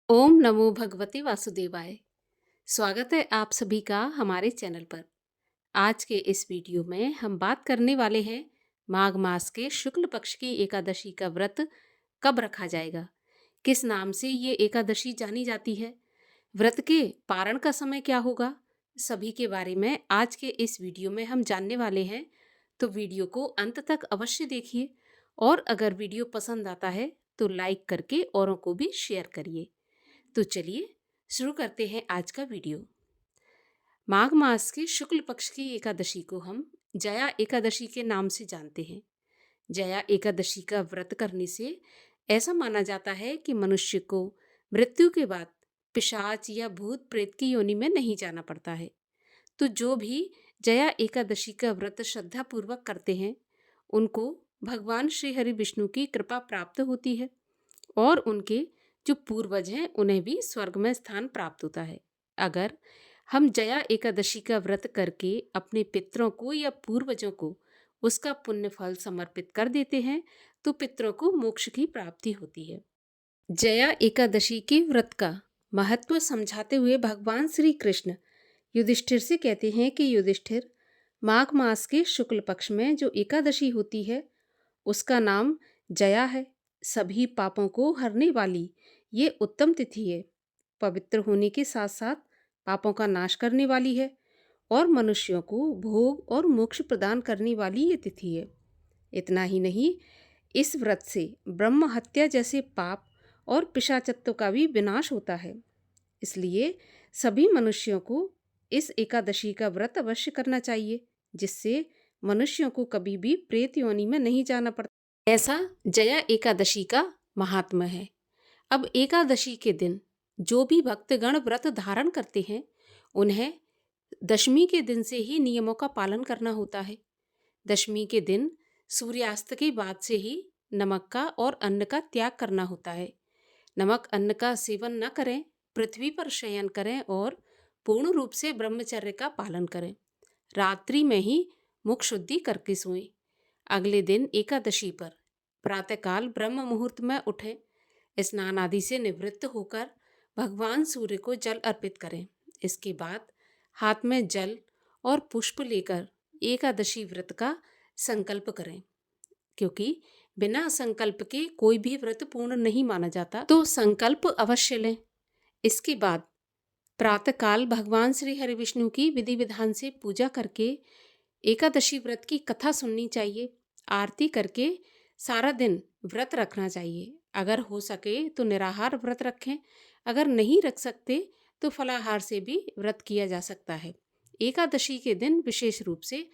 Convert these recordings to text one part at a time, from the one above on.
ओम नमो भगवते वासुदेवाय। स्वागत है आप सभी का हमारे चैनल पर। आज के इस वीडियो में हम बात करने वाले हैं माघ मास के शुक्ल पक्ष की एकादशी का व्रत कब रखा जाएगा, किस नाम से ये एकादशी जानी जाती है, व्रत के पारण का समय क्या होगा, सभी के बारे में आज के इस वीडियो में हम जानने वाले हैं। तो वीडियो को अंत तक अवश्य देखिए और अगर वीडियो पसंद आता है तो लाइक करके औरों को भी शेयर करिए। तो चलिए शुरू करते हैं आज का वीडियो। माघ मास के शुक्ल पक्ष की एकादशी को हम जया एकादशी के नाम से जानते हैं। जया एकादशी का व्रत करने से ऐसा माना जाता है कि मनुष्य को मृत्यु के बाद पिशाच या भूत प्रेत की योनि में नहीं जाना पड़ता है। तो जो भी जया एकादशी का व्रत श्रद्धा पूर्वक करते हैं उनको भगवान श्री हरि विष्णु की कृपा प्राप्त होती है और उनके जो पूर्वज हैं उन्हें भी स्वर्ग में स्थान प्राप्त होता है। अगर हम जया एकादशी का व्रत करके अपने पितरों को या पूर्वजों को उसका पुण्य फल समर्पित कर देते हैं तो पितरों को मोक्ष की प्राप्ति होती है। जया एकादशी के व्रत का महत्व समझाते हुए भगवान श्री कृष्ण युधिष्ठिर से कहते हैं कि युधिष्ठिर, माघ मास के शुक्ल पक्ष में जो एकादशी होती है उसका नाम जया है। सभी पापों को हरने वाली ये उत्तम तिथि है। पवित्र होने के साथ साथ पापों का नाश करने वाली है और मनुष्यों को भोग और मोक्ष प्रदान करने वाली ये तिथि है। इतना ही नहीं, इस व्रत से ब्रह्म हत्या जैसे पाप और पिशाचत्व का भी विनाश होता है। इसलिए सभी मनुष्यों को इस एकादशी का व्रत अवश्य करना चाहिए, जिससे मनुष्यों को कभी भी प्रेत योनि में नहीं जाना पड़ता। ऐसा जया एकादशी का महात्म्य है। अब एकादशी के दिन जो भी भक्तगण व्रत धारण करते हैं उन्हें दशमी के दिन से ही नियमों का पालन करना होता है। दशमी के दिन सूर्यास्त के बाद से ही नमक का और अन्न का त्याग करना होता है। नमक अन्न का सेवन न करें, पृथ्वी पर शयन करें और पूर्ण रूप से ब्रह्मचर्य का पालन करें। रात्रि में ही मुख शुद्धि करके सोएं। अगले दिन एकादशी पर प्रातःकाल ब्रह्म मुहूर्त में उठें, स्नान आदि से निवृत्त होकर भगवान सूर्य को जल अर्पित करें। इसके बाद हाथ में जल और पुष्प लेकर एकादशी व्रत का संकल्प करें, क्योंकि बिना संकल्प के कोई भी व्रत पूर्ण नहीं माना जाता, तो संकल्प अवश्य लें। इसके बाद प्रातःकाल भगवान श्री हरि विष्णु की विधि विधान से पूजा करके एकादशी व्रत की कथा सुननी चाहिए। आरती करके सारा दिन व्रत रखना चाहिए। अगर हो सके तो निराहार व्रत रखें, अगर नहीं रख सकते तो फलाहार से भी व्रत किया जा सकता है। एकादशी के दिन विशेष रूप से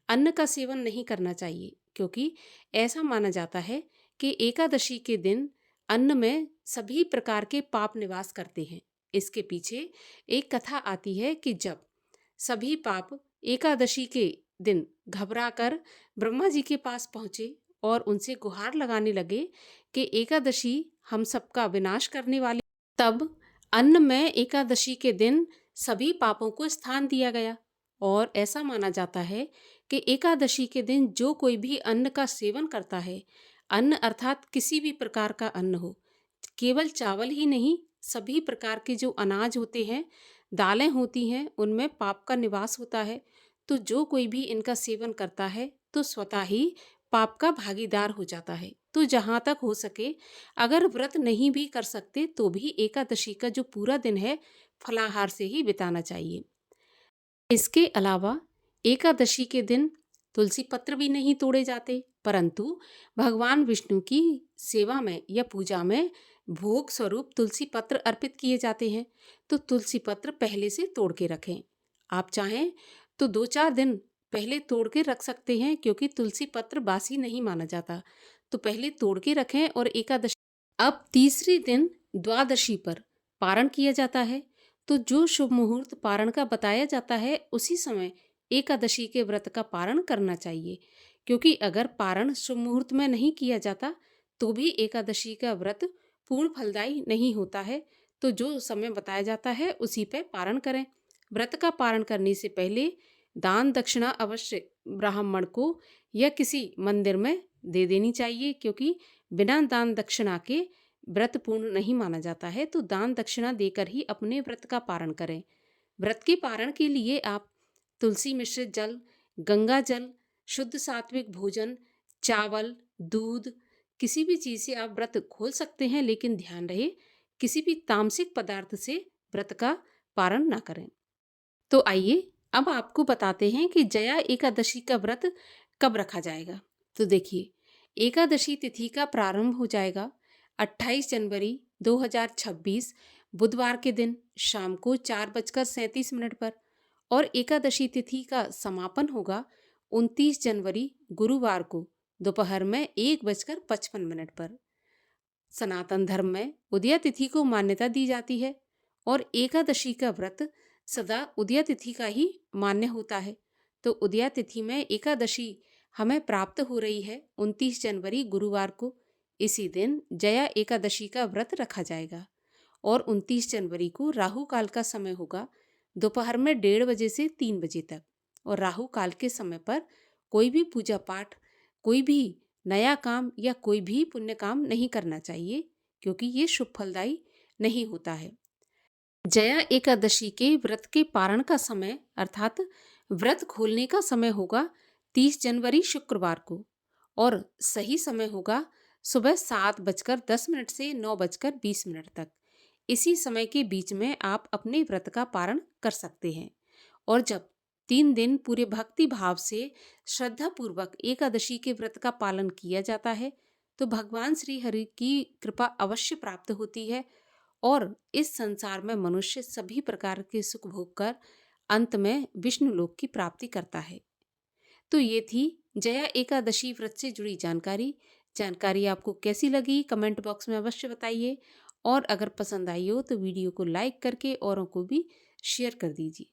अन्न का सेवन नहीं करना चाहिए, क्योंकि ऐसा माना जाता है कि एकादशी के दिन अन्न में सभी प्रकार के पाप निवास करते हैं। इसके पीछे एक कथा आती है कि जब सभी पाप एकादशी के दिन घबराकर ब्रह्मा जी के पास पहुंचे और उनसे गुहार लगाने लगे कि एकादशी हम सबका विनाश करने वाली, तब अन्न में एकादशी के दिन सभी पापों को स्थान दिया गया। और ऐसा माना जाता है कि एकादशी के दिन जो कोई भी अन्न का सेवन करता है, अन्न अर्थात किसी भी प्रकार का अन्न हो, केवल चावल ही नहीं, सभी प्रकार के जो अनाज होते हैं, दालें होती हैं, उनमें पाप का निवास होता है। तो जो कोई भी इनका सेवन करता है तो स्वतः ही पाप का भागीदार हो जाता है। तो जहाँ तक हो सके, अगर व्रत नहीं भी कर सकते तो भी एकादशी का जो पूरा दिन है फलाहार से ही बिताना चाहिए। इसके अलावा एकादशी के दिन तुलसी पत्र भी नहीं तोड़े जाते, परंतु भगवान विष्णु की सेवा में या पूजा में भोग स्वरूप तुलसी पत्र अर्पित किए जाते हैं। तो तुलसी पत्र पहले से तोड़ के रखें। आप चाहें तो 2-4 दिन पहले तोड़ के रख सकते हैं, क्योंकि तुलसी पत्र बासी नहीं माना जाता। तो पहले तोड़ के रखें और एकादशी अब तीसरे दिन द्वादशी पर पारण किया जाता है। तो जो शुभ मुहूर्त पारण का बताया जाता है उसी समय एकादशी के व्रत का पारण करना चाहिए, क्योंकि अगर पारण शुभ मुहूर्त में नहीं किया जाता तो भी एकादशी का व्रत पूर्ण फलदायी नहीं होता है। तो जो समय बताया जाता है उसी पे पारण करें। व्रत का पारण करने से पहले दान दक्षिणा अवश्य ब्राह्मण को या किसी मंदिर में दे देनी चाहिए, क्योंकि बिना दान दक्षिणा के व्रत पूर्ण नहीं माना जाता है तो दान दक्षिणा देकर ही अपने व्रत का पारण करें। व्रत के पारण के लिए आप तुलसी मिश्रित जल, गंगा जल, शुद्ध सात्विक भोजन, चावल, दूध, किसी भी चीज़ से आप व्रत खोल सकते हैं, लेकिन ध्यान रहे किसी भी तामसिक पदार्थ से व्रत का पारण ना करें। तो आइए अब आपको बताते हैं कि जया एकादशी का व्रत कब रखा जाएगा। तो देखिए, एकादशी तिथि का प्रारंभ हो जाएगा 28 जनवरी 2026 बुधवार के दिन शाम को 4:37 पर और एकादशी तिथि का समापन होगा 29 जनवरी गुरुवार को दोपहर में 1:55 पर। सनातन धर्म में उदया तिथि को मान्यता दी जाती है और एकादशी का व्रत सदा उदया तिथि का ही मान्य होता है। तो उदया तिथि में एकादशी हमें प्राप्त हो रही है 29 जनवरी गुरुवार को। इसी दिन जया एकादशी का व्रत रखा जाएगा और 29 जनवरी को राहु काल का समय होगा दोपहर में 1:30 से 3 बजे तक। और राहु काल के समय पर कोई भी पूजा पाठ, कोई भी नया काम या कोई भी पुण्य काम नहीं करना चाहिए, क्योंकि ये शुभ फलदायी नहीं होता है। जया एकादशी के व्रत के पारण का समय अर्थात व्रत खोलने का समय होगा 30 जनवरी शुक्रवार को और सही समय होगा सुबह 7:10 से 9:20 तक। इसी समय के बीच में आप अपने व्रत का पारण कर सकते हैं। और जब 3 दिन पूरे भक्ति भाव से श्रद्धा पूर्वक एकादशी के व्रत का पालन किया जाता है तो भगवान श्री हरि की कृपा अवश्य प्राप्त होती है और इस संसार में मनुष्य सभी प्रकार के सुख भोग कर अंत में विष्णु लोक की प्राप्ति करता है। तो ये थी जया एकादशी व्रत से जुड़ी जानकारी आपको कैसी लगी कमेंट बॉक्स में अवश्य बताइए और अगर पसंद आई हो तो वीडियो को लाइक करके औरों को भी शेयर कर दीजिए।